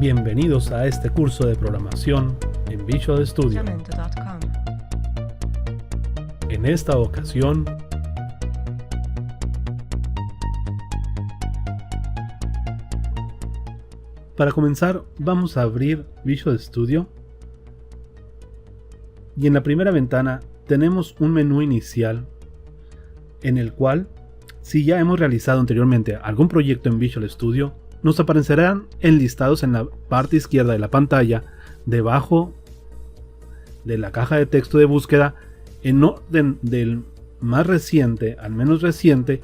Bienvenidos a este curso de programación en Visual Studio. En esta ocasión, para comenzar vamos a abrir Visual Studio y en la primera ventana tenemos un menú inicial en el cual, si ya hemos realizado anteriormente algún proyecto en Visual Studio, nos aparecerán enlistados en la parte izquierda de la pantalla, debajo de la caja de texto de búsqueda, en orden del más reciente al menos reciente,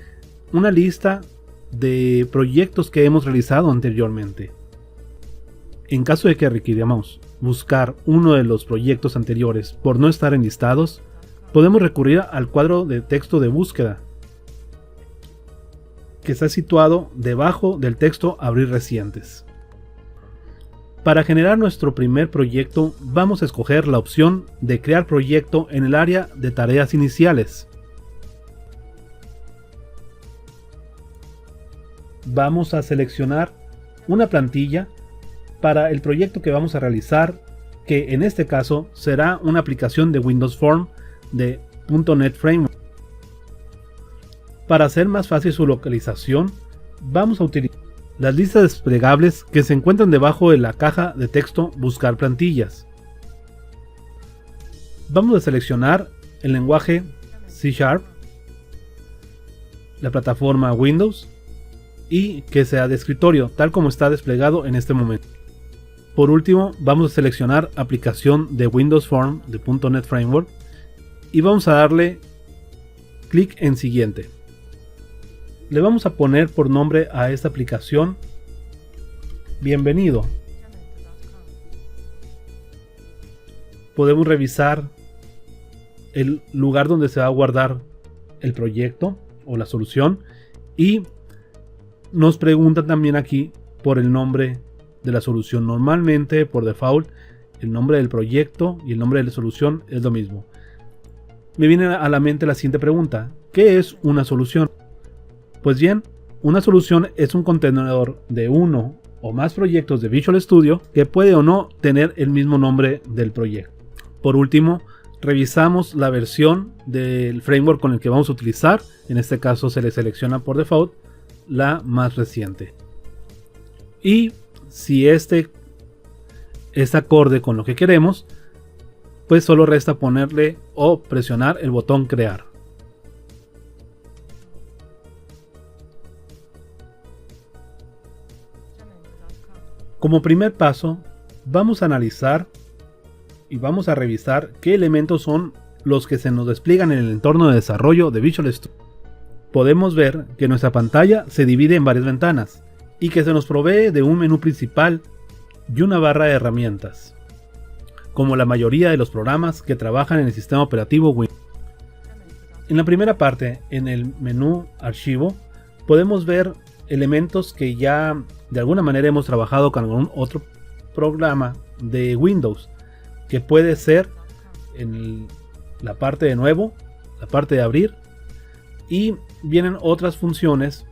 una lista de proyectos que hemos realizado anteriormente. En caso de que requiramos buscar uno de los proyectos anteriores por no estar enlistados, podemos recurrir al cuadro de texto de búsqueda, que está situado debajo del texto Abrir recientes. Para generar nuestro primer proyecto, vamos a escoger la opción de Crear proyecto en el área de tareas iniciales. Vamos a seleccionar una plantilla para el proyecto que vamos a realizar, que en este caso será una aplicación de Windows Form de .NET Framework. Para hacer más fácil su localización, vamos a utilizar las listas desplegables que se encuentran debajo de la caja de texto Buscar plantillas. Vamos a seleccionar el lenguaje C#, la plataforma Windows y que sea de escritorio, tal como está desplegado en este momento. Por último, vamos a seleccionar aplicación de Windows Form de .NET Framework y vamos a darle clic en siguiente. Le vamos a poner por nombre a esta aplicación Bienvenido. Podemos revisar el lugar donde se va a guardar el proyecto o la solución y nos pregunta también aquí por el nombre de la solución. Normalmente por default el nombre del proyecto y el nombre de la solución es lo mismo. Me viene a la mente la siguiente pregunta: ¿qué es una solución? Pues bien, una solución es un contenedor de uno o más proyectos de Visual Studio que puede o no tener el mismo nombre del proyecto. Por último, revisamos la versión del framework con el que vamos a utilizar. En este caso se le selecciona por default la más reciente. Y si este es acorde con lo que queremos, pues solo resta ponerle o presionar el botón Crear. Como primer paso, vamos a analizar y vamos a revisar qué elementos son los que se nos despliegan en el entorno de desarrollo de Visual Studio. Podemos ver que nuestra pantalla se divide en varias ventanas y que se nos provee de un menú principal y una barra de herramientas, como la mayoría de los programas que trabajan en el sistema operativo Windows. En la primera parte, en el menú Archivo, podemos ver elementos que ya de alguna manera hemos trabajado con algún otro programa de Windows, que puede ser en la parte de nuevo, la parte de abrir, y vienen otras funciones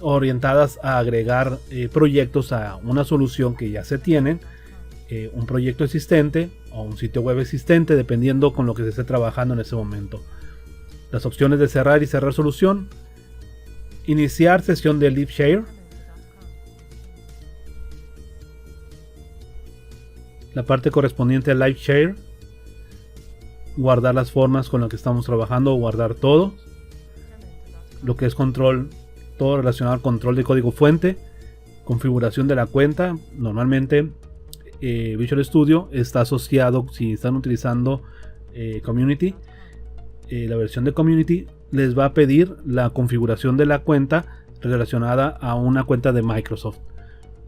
orientadas a agregar proyectos a una solución que ya se tiene, un proyecto existente o un sitio web existente, dependiendo con lo que se esté trabajando en ese momento. Las opciones de cerrar y cerrar solución, iniciar sesión de Live Share, la parte correspondiente al Live Share, guardar las formas con las que estamos trabajando o guardar todo, lo que es control, todo relacionado al control de código fuente, configuración de la cuenta. Normalmente Visual Studio está asociado, si están utilizando Community, la versión de Community les va a pedir la configuración de la cuenta relacionada a una cuenta de Microsoft.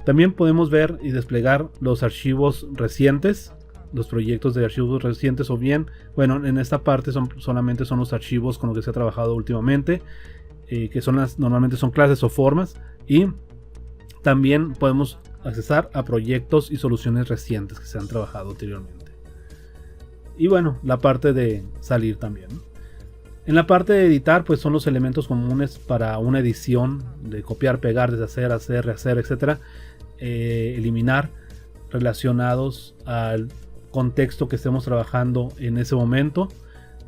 También podemos ver y desplegar los archivos recientes, los proyectos de archivos recientes, o bien, bueno, en esta parte solamente son los archivos con los que se ha trabajado últimamente, que normalmente son clases o formas, y también podemos accesar a proyectos y soluciones recientes que se han trabajado anteriormente. Y bueno, la parte de salir también, ¿no? En la parte de editar, pues son los elementos comunes para una edición, de copiar, pegar, deshacer, hacer, rehacer, etcétera. Eliminar. relacionados al contexto que estemos trabajando en ese momento.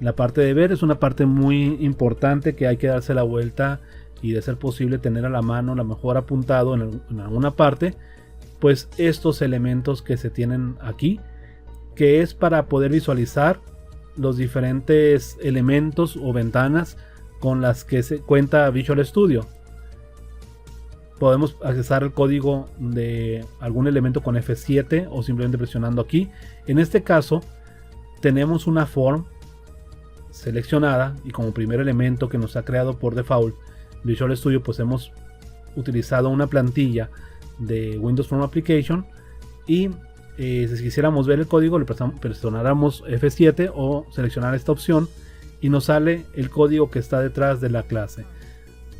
La parte de ver es una parte muy importante que hay que darse la vuelta y de ser posible tener a la mano, a lo mejor apuntado en alguna parte, pues estos elementos que se tienen aquí, que es para poder visualizar los diferentes elementos o ventanas con las que se cuenta Visual Studio. Podemos accesar el código de algún elemento con F7 o simplemente presionando aquí. En este caso tenemos una form seleccionada y como primer elemento que nos ha creado por default Visual Studio, pues hemos utilizado una plantilla de Windows Form Application y si quisiéramos ver el código le presionáramos F7 o seleccionar esta opción y nos sale el código que está detrás de la clase.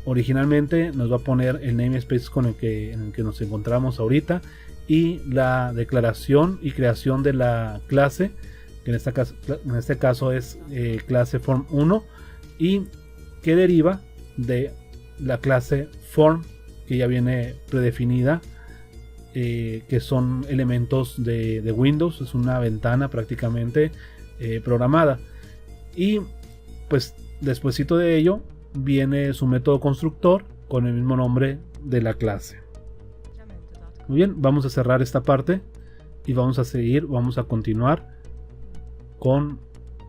Originalmente nos va a poner el namespace en el que nos encontramos ahorita y la declaración y creación de la clase, que en este caso es clase form 1 y que deriva de la clase form que ya viene predefinida, que son elementos de Windows. Es una ventana prácticamente programada, y pues despuesito de ello viene su método constructor con el mismo nombre de la clase. Muy bien, vamos a cerrar esta parte y vamos a continuar con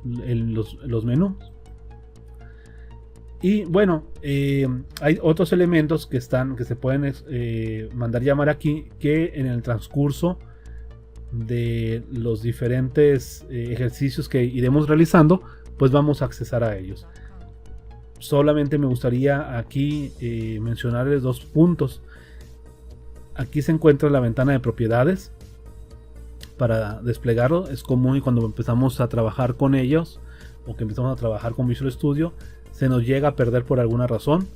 los menús. Y bueno, hay otros elementos que se pueden mandar llamar aquí, que en el transcurso de los diferentes ejercicios que iremos realizando, pues vamos a accesar a ellos. Solamente me gustaría aquí mencionarles dos puntos. Aquí se encuentra la ventana de propiedades. Para desplegarlo es común, y cuando empezamos a trabajar con ellos o que empezamos a trabajar con Visual Studio se nos llega a perder por alguna razón,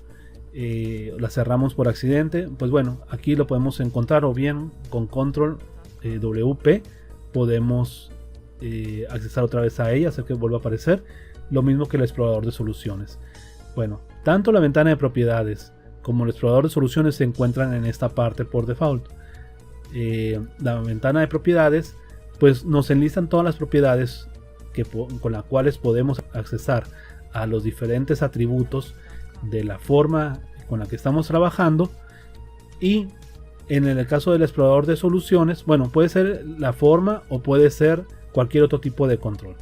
la cerramos por accidente. Pues bueno, aquí lo podemos encontrar, o bien con control WP podemos accesar otra vez a ella, hacer que vuelva a aparecer, lo mismo que el explorador de soluciones. Bueno, tanto la ventana de propiedades como el explorador de soluciones se encuentran en esta parte por default. La ventana de propiedades pues nos enlistan todas las propiedades con las cuales podemos accesar a los diferentes atributos de la forma con la que estamos trabajando. Y en el caso del explorador de soluciones, bueno, puede ser la forma o puede ser cualquier otro tipo de control.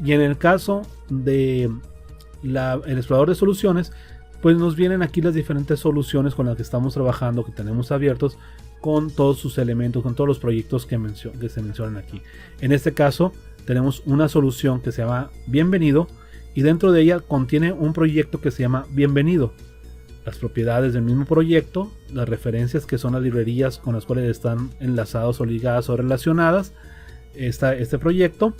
Y en el caso de el explorador de soluciones, pues nos vienen aquí las diferentes soluciones con las que estamos trabajando, que tenemos abiertos, con todos sus elementos, con todos los proyectos que se mencionan aquí. En este caso tenemos una solución que se llama Bienvenido, y dentro de ella contiene un proyecto que se llama Bienvenido. Las propiedades del mismo proyecto, las referencias que son las librerías con las cuales están enlazados o ligadas o relacionadas este proyecto,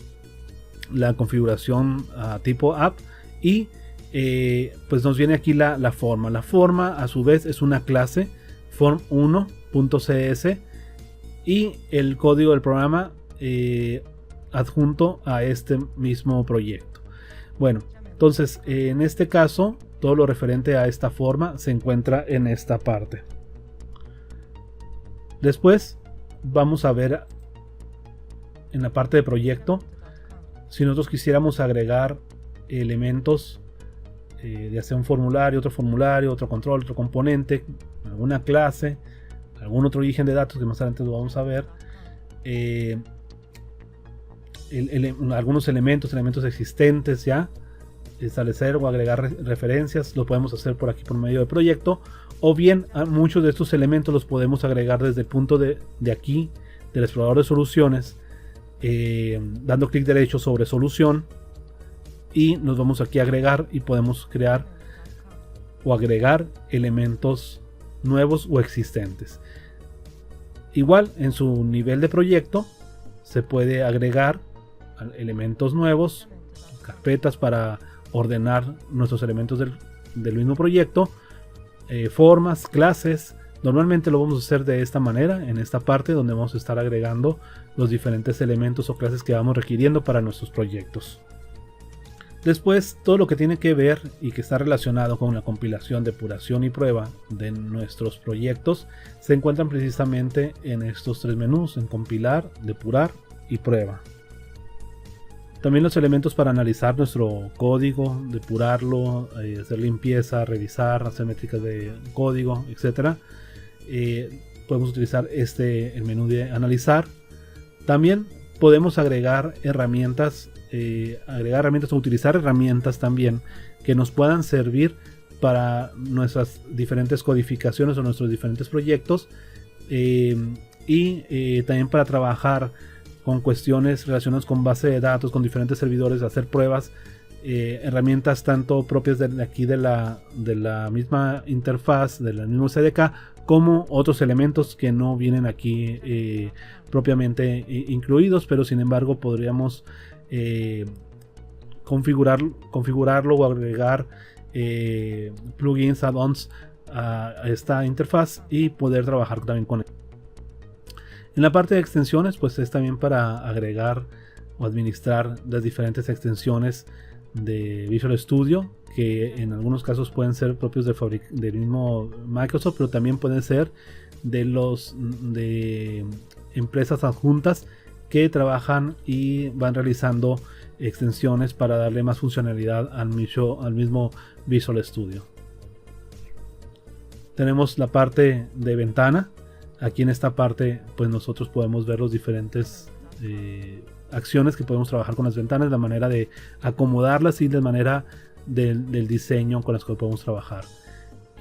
la configuración tipo app, y pues nos viene aquí la forma. La forma a su vez es una clase form1.cs y el código del programa adjunto a este mismo proyecto. Bueno, entonces en este caso todo lo referente a esta forma se encuentra en esta parte. Después vamos a ver en la parte de proyecto, si nosotros quisiéramos agregar elementos, ya sea un formulario, otro control, otro componente, alguna clase, algún otro origen de datos que más adelante lo vamos a ver, algunos elementos existentes ya, establecer o agregar referencias, lo podemos hacer por aquí por medio de proyecto, o bien a muchos de estos elementos los podemos agregar desde el punto de aquí del explorador de soluciones, dando clic derecho sobre solución, y nos vamos aquí a agregar y podemos crear o agregar elementos nuevos o existentes. Igual en su nivel de proyecto se puede agregar elementos nuevos, carpetas para ordenar nuestros elementos del mismo proyecto, formas, clases. Normalmente lo vamos a hacer de esta manera, en esta parte donde vamos a estar agregando los diferentes elementos o clases que vamos requiriendo para nuestros proyectos. Después, todo lo que tiene que ver y que está relacionado con la compilación, depuración y prueba de nuestros proyectos se encuentran precisamente en estos tres menús, en compilar, depurar y prueba. También los elementos para analizar nuestro código, depurarlo, hacer limpieza, revisar, hacer métricas de código, etc. Podemos utilizar el menú de analizar. También podemos agregar herramientas o utilizar herramientas también que nos puedan servir para nuestras diferentes codificaciones o nuestros diferentes proyectos, y también para trabajar con cuestiones relacionadas con base de datos, con diferentes servidores, hacer pruebas, herramientas tanto propias de aquí de la misma interfaz, del mismo CDK, como otros elementos que no vienen aquí propiamente incluidos, pero sin embargo podríamos configurarlo o agregar plugins, add-ons a esta interfaz y poder trabajar también con él. En la parte de extensiones, pues es también para agregar o administrar las diferentes extensiones de Visual Studio, que en algunos casos pueden ser propios del mismo Microsoft, pero también pueden ser de empresas adjuntas que trabajan y van realizando extensiones para darle más funcionalidad al mismo Visual Studio. Tenemos la parte de ventana. Aquí en esta parte pues nosotros podemos ver los diferentes acciones que podemos trabajar con las ventanas, la manera de acomodarlas y la manera del diseño con las que podemos trabajar.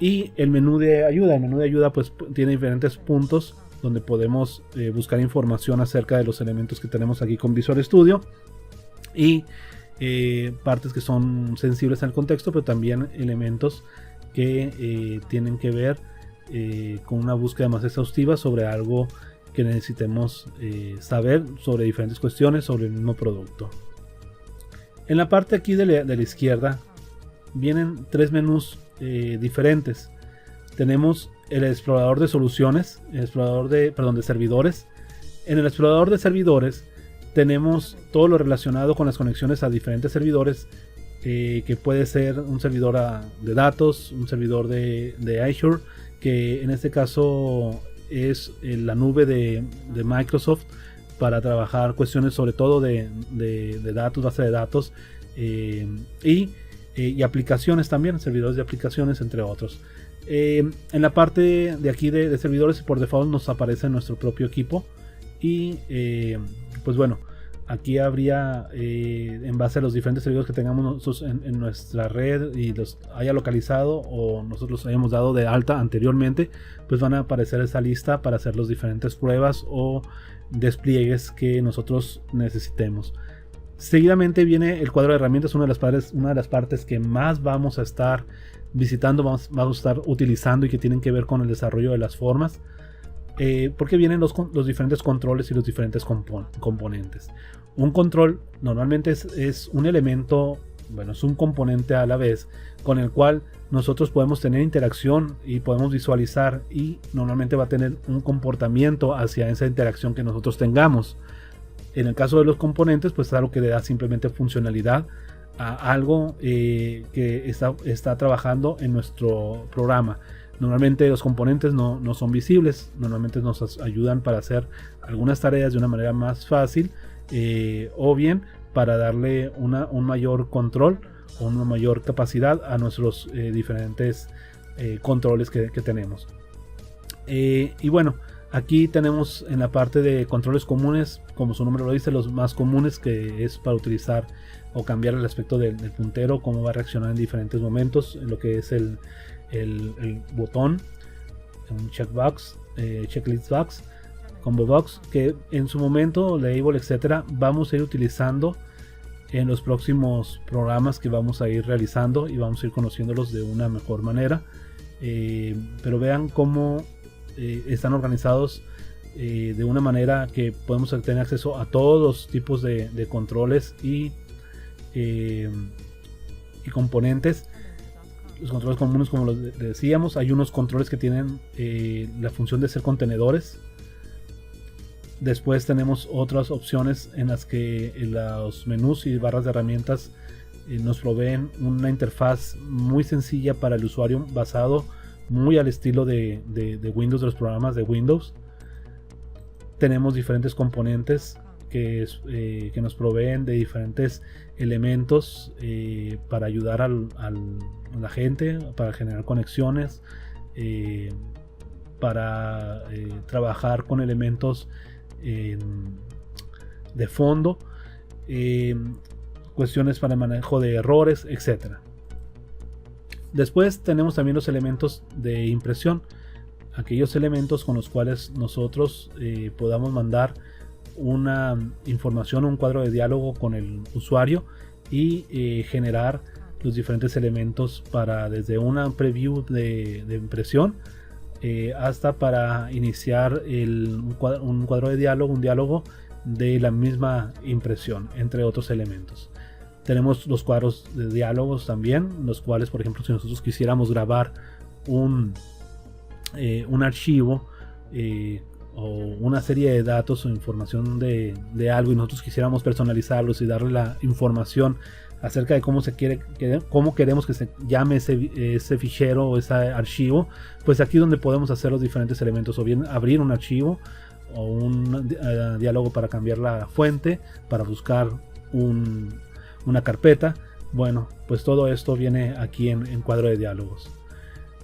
Y el menú de ayuda, pues tiene diferentes puntos donde podemos buscar información acerca de los elementos que tenemos aquí con Visual Studio y partes que son sensibles al contexto, pero también elementos que tienen que ver con una búsqueda más exhaustiva sobre algo que necesitemos saber sobre diferentes cuestiones sobre el mismo producto. En la parte aquí de la izquierda vienen tres menús diferentes. Tenemos el explorador de soluciones, el explorador de servidores. En el explorador de servidores tenemos todo lo relacionado con las conexiones a diferentes servidores, que puede ser un servidor de datos, un servidor de Azure, que en este caso es la nube de Microsoft para trabajar cuestiones sobre todo de datos, base de datos, y aplicaciones también, servidores de aplicaciones, entre otros. En la parte de aquí de servidores, por default nos aparece nuestro propio equipo y pues bueno, aquí habría en base a los diferentes servidores que tengamos nosotros en nuestra red y los haya localizado o nosotros los hayamos dado de alta anteriormente, pues van a aparecer esa lista para hacer las diferentes pruebas o despliegues que nosotros necesitemos. Seguidamente viene el cuadro de herramientas, una de las partes que más vamos a estar visitando, vamos a estar utilizando y que tienen que ver con el desarrollo de las formas, porque vienen los diferentes controles y los diferentes componentes. Un control normalmente es un elemento, bueno, es un componente a la vez con el cual nosotros podemos tener interacción y podemos visualizar, y normalmente va a tener un comportamiento hacia esa interacción que nosotros tengamos. En el caso de los componentes, pues es algo que le da simplemente funcionalidad a algo que está trabajando en nuestro programa. Normalmente los componentes no son visibles, normalmente nos ayudan para hacer algunas tareas de una manera más fácil, o bien para darle un mayor control o una mayor capacidad a nuestros diferentes controles que tenemos. Y bueno, aquí tenemos en la parte de controles comunes, como su nombre lo dice, los más comunes, que es para utilizar o cambiar el aspecto del puntero, cómo va a reaccionar en diferentes momentos, en lo que es el botón, un checkbox, checklist box, combo box, que en su momento, label, etcétera, vamos a ir utilizando en los próximos programas que vamos a ir realizando y vamos a ir conociéndolos de una mejor manera. Pero vean cómo están organizados de una manera que podemos tener acceso a todos los tipos de controles y componentes. Los controles comunes, como los decíamos, hay unos controles que tienen la función de ser contenedores. Después tenemos otras opciones en las que los menús y barras de herramientas nos proveen una interfaz muy sencilla para el usuario, basado muy al estilo de Windows, de los programas de Windows. Tenemos diferentes componentes que nos proveen de diferentes elementos para ayudar a la gente, para generar conexiones, para trabajar con elementos de fondo, cuestiones para el manejo de errores, etc. Después tenemos también los elementos de impresión, aquellos elementos con los cuales nosotros podamos mandar una información, un cuadro de diálogo con el usuario y generar los diferentes elementos para desde una preview de impresión hasta para iniciar un cuadro de diálogo, un diálogo de la misma impresión, entre otros elementos. Tenemos los cuadros de diálogos también, los cuales, por ejemplo, si nosotros quisiéramos grabar un archivo o una serie de datos o información de algo, y nosotros quisiéramos personalizarlos y darle la información acerca de cómo queremos que se llame ese fichero o ese archivo, pues aquí donde podemos hacer los diferentes elementos, o bien abrir un archivo o un diálogo para cambiar la fuente, para buscar una carpeta. Bueno, pues todo esto viene aquí en cuadro de diálogos.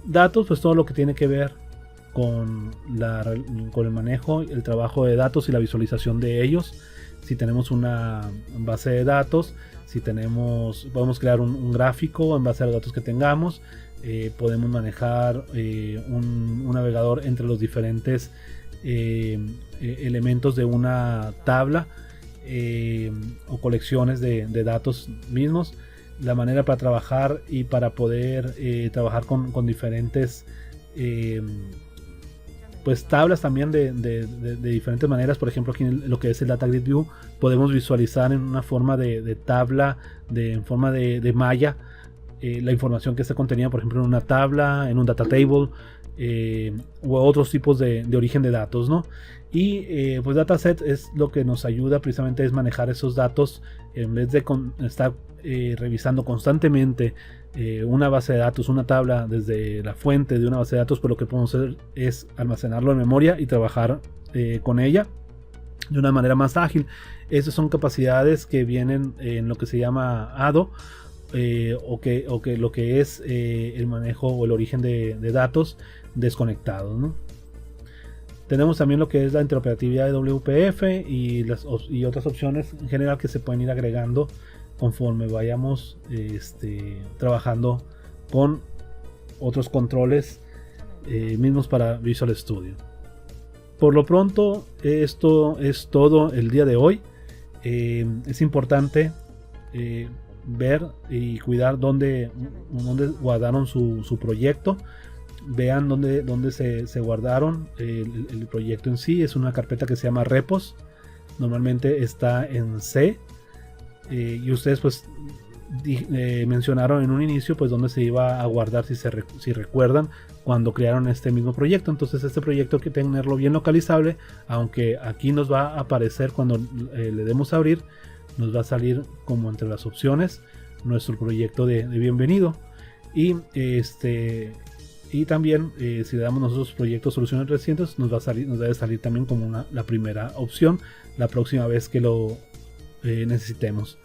Datos, pues todo lo que tiene que ver con el manejo, el trabajo de datos y la visualización de ellos. Si tenemos una base de datos, podemos crear un gráfico en base a los datos que tengamos. Podemos manejar un navegador entre los diferentes elementos de una tabla o colecciones de datos mismos. La manera para trabajar y para poder trabajar con diferentes pues tablas también de diferentes maneras. Por ejemplo, aquí en lo que es el Data Grid View podemos visualizar en una forma de tabla, en forma de malla, la información que está contenida, por ejemplo, en una tabla, en un data table, u otros tipos de origen de datos, ¿no? Y pues Dataset es lo que nos ayuda precisamente, es manejar esos datos en vez de estar revisando constantemente una base de datos, una tabla desde la fuente de una base de datos. Pues lo que podemos hacer es almacenarlo en memoria y trabajar con ella de una manera más ágil. Esas son capacidades que vienen en lo que se llama ADO, o que lo que es el manejo o el origen de datos desconectados, ¿no? Tenemos también lo que es la interoperatividad de WPF y otras opciones en general que se pueden ir agregando conforme vayamos trabajando con otros controles mismos para Visual Studio. Por lo pronto, esto es todo el día de hoy. Es importante ver y cuidar dónde guardaron su proyecto. Vean dónde se guardaron. El proyecto en sí es una carpeta que se llama repos. Normalmente está en C. Y ustedes pues mencionaron en un inicio pues dónde se iba a guardar, si recuerdan, cuando crearon este mismo proyecto. Entonces este proyecto hay que tenerlo bien localizable, aunque aquí nos va a aparecer cuando le demos a abrir, nos va a salir como entre las opciones nuestro proyecto de bienvenido. Y también si le damos nosotros proyectos soluciones recientes, nos debe salir también como la primera opción la próxima vez que lo necesitemos.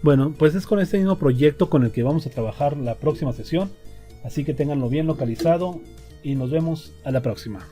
Bueno, pues es con este mismo proyecto con el que vamos a trabajar la próxima sesión, así que ténganlo bien localizado y nos vemos a la próxima.